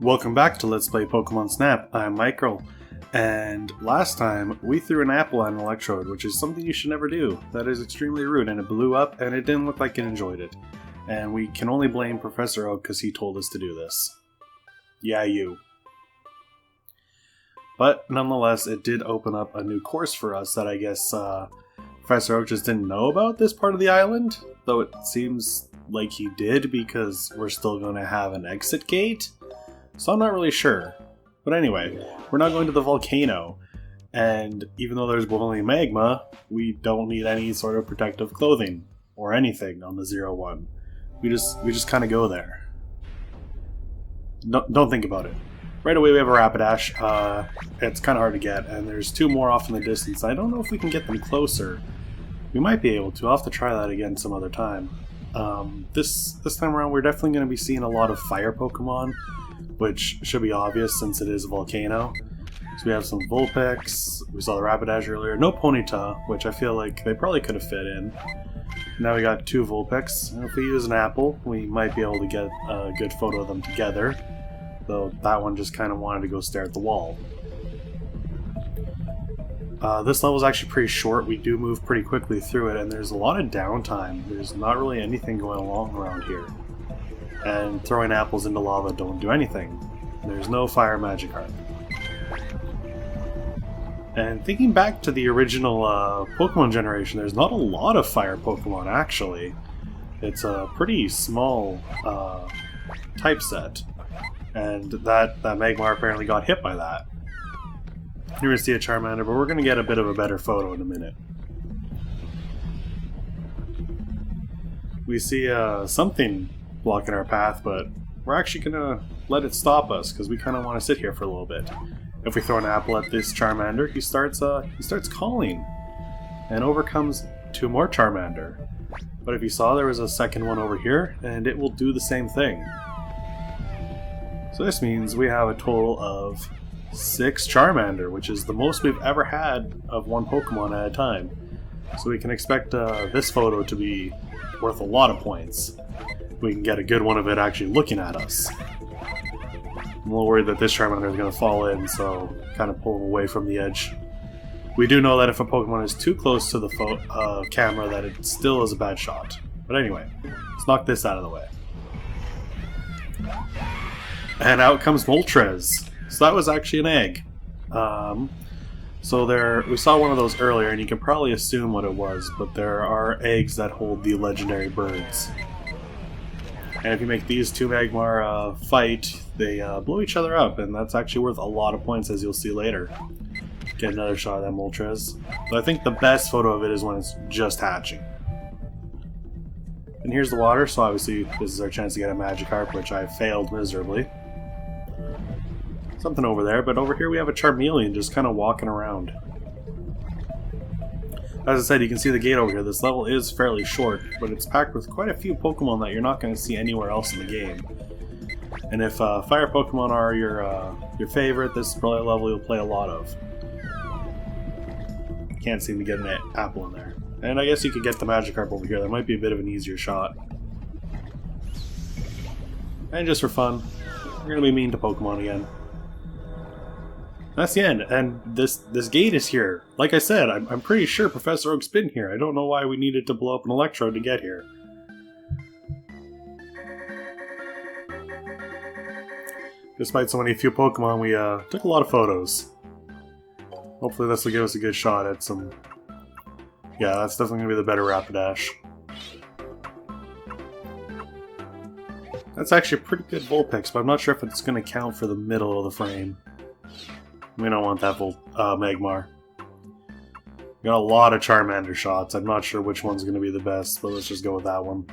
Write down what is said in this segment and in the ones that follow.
Welcome back to Let's Play Pokemon Snap. I'm Michael, and last time we threw an apple at an electrode, which is something you should never do. That is extremely rude, and it blew up, and it didn't look like it enjoyed it. And we can only blame Professor Oak because he told us to do this. Yeah, you. But nonetheless, it did open up a new course for us that I guess Professor Oak just didn't know about this part of the island, though it seems like he did because we're still going to have an exit gate. So I'm not really sure. But anyway, we're now going to the volcano. And even though there's boiling magma, we don't need any sort of protective clothing or anything on the 0-1. We just kind of go there. Don't think about it. Right away we have a Rapidash. It's kind of hard to get, and there's two more off in the distance. I don't know if we can get them closer. We might be able to. I'll have to try that again some other time. This time around we're definitely going to be seeing a lot of fire Pokemon, which should be obvious since it is a volcano. So we have some Vulpix, we saw the Rapidash earlier, no Ponyta, which I feel like they probably could have fit in. Now we got two Vulpix, and if we use an apple, we might be able to get a good photo of them together, though that one just kind of wanted to go stare at the wall. This level is actually pretty short, we do move pretty quickly through it, and there's a lot of downtime. There's not really anything going along around here. And throwing apples into lava don't do anything. There's no fire Magikarp. And thinking back to the original Pokemon generation, there's not a lot of fire Pokemon actually. It's a pretty small typeset. And that Magmar apparently got hit by that. You're going to see a Charmander, but we're going to get a bit of a better photo in a minute. We see something blocking our path, but we're actually gonna let it stop us because we kind of want to sit here for a little bit. If we throw an apple at this Charmander, he starts calling, and over comes two more Charmander. But if you saw, there was a second one over here, and it will do the same thing. So this means we have a total of 6 Charmander, which is the most we've ever had of one Pokemon at a time. So we can expect this photo to be worth a lot of points. We can get a good one of it actually looking at us. I'm a little worried that this Charmander is going to fall in, so kind of pull him away from the edge. We do know that if a Pokemon is too close to the camera, that it still is a bad shot. But anyway, let's knock this out of the way. And out comes Moltres. So that was actually an egg. So we saw one of those earlier, and you can probably assume what it was, but there are eggs that hold the legendary birds. And if you make these two Magmar fight, they blow each other up, and that's actually worth a lot of points, as you'll see later. Get another shot of that Moltres. But I think the best photo of it is when it's just hatching. And here's the water, so obviously this is our chance to get a Magikarp, which I failed miserably. Something over there, but over here we have a Charmeleon just kind of walking around. As I said, you can see the gate over here. This level is fairly short, but it's packed with quite a few Pokemon that you're not going to see anywhere else in the game. And if fire Pokemon are your favorite, this is probably a level you'll play a lot of. Can't seem to get an apple in there. And I guess you could get the Magikarp over here. That might be a bit of an easier shot. And just for fun, we're going to be mean to Pokemon again. That's the end, and this gate is here. Like I said, I'm pretty sure Professor Oak's been here. I don't know why we needed to blow up an electrode to get here. Despite so many few Pokemon, we took a lot of photos. Hopefully this will give us a good shot at some... Yeah, that's definitely going to be the better Rapidash. That's actually a pretty good Vulpix, but I'm not sure if it's going to count for the middle of the frame. We don't want that Magmar. We got a lot of Charmander shots. I'm not sure which one's going to be the best, but let's just go with that one.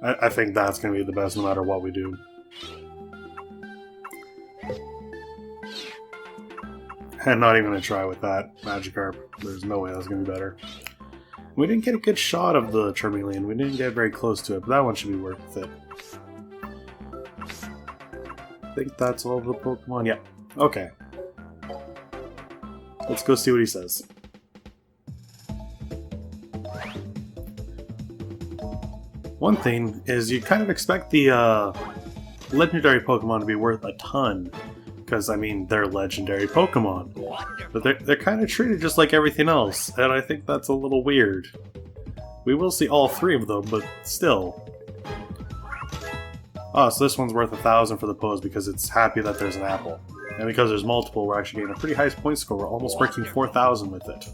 I think that's going to be the best no matter what we do. I'm not even going to try with that Magikarp. There's no way that's going to be better. We didn't get a good shot of the Charmeleon. We didn't get very close to it, but that one should be worth it. I think that's all the Pokemon. Yeah. Okay. Let's go see what he says. One thing is you kind of expect the legendary Pokemon to be worth a ton. Because, I mean, they're legendary Pokemon. But they're kind of treated just like everything else, and I think that's a little weird. We will see all 3 of them, but still. Oh, so this one's worth 1,000 for the pose because it's happy that there's an apple. And because there's multiple, we're actually getting a pretty high point score. We're almost breaking 4,000 with it.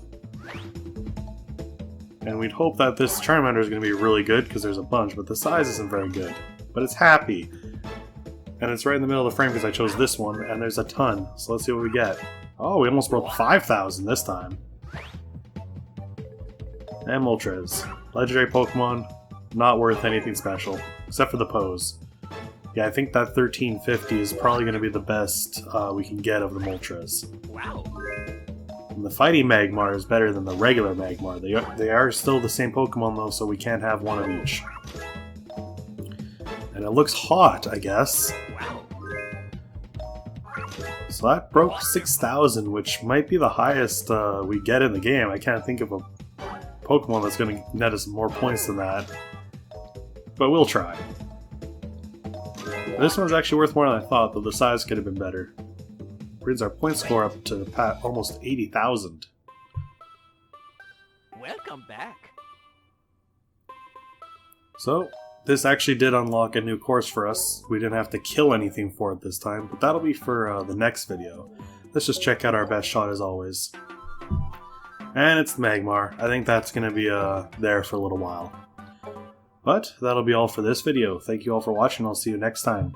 And we'd hope that this Charmander is going to be really good because there's a bunch, but the size isn't very good. But it's happy. And it's right in the middle of the frame because I chose this one, and there's a ton. So let's see what we get. Oh, we almost broke 5,000 this time. And Moltres. Legendary Pokemon, not worth anything special, except for the pose. Yeah, I think that 1350 is probably going to be the best we can get of the Moltres. Wow. And the Fighting Magmar is better than the regular Magmar. They are still the same Pokemon though, so we can't have one of each. And it looks hot, I guess. Wow. So that broke 6,000, which might be the highest we get in the game. I can't think of a Pokemon that's going to net us more points than that. But we'll try. This one's actually worth more than I thought, though the size could have been better. Brings our point score up to almost 80,000. Welcome back. So, this actually did unlock a new course for us. We didn't have to kill anything for it this time, but that'll be for the next video. Let's just check out our best shot as always. And it's the Magmar. I think that's going to be there for a little while. But that'll be all for this video. Thank you all for watching. I'll see you next time.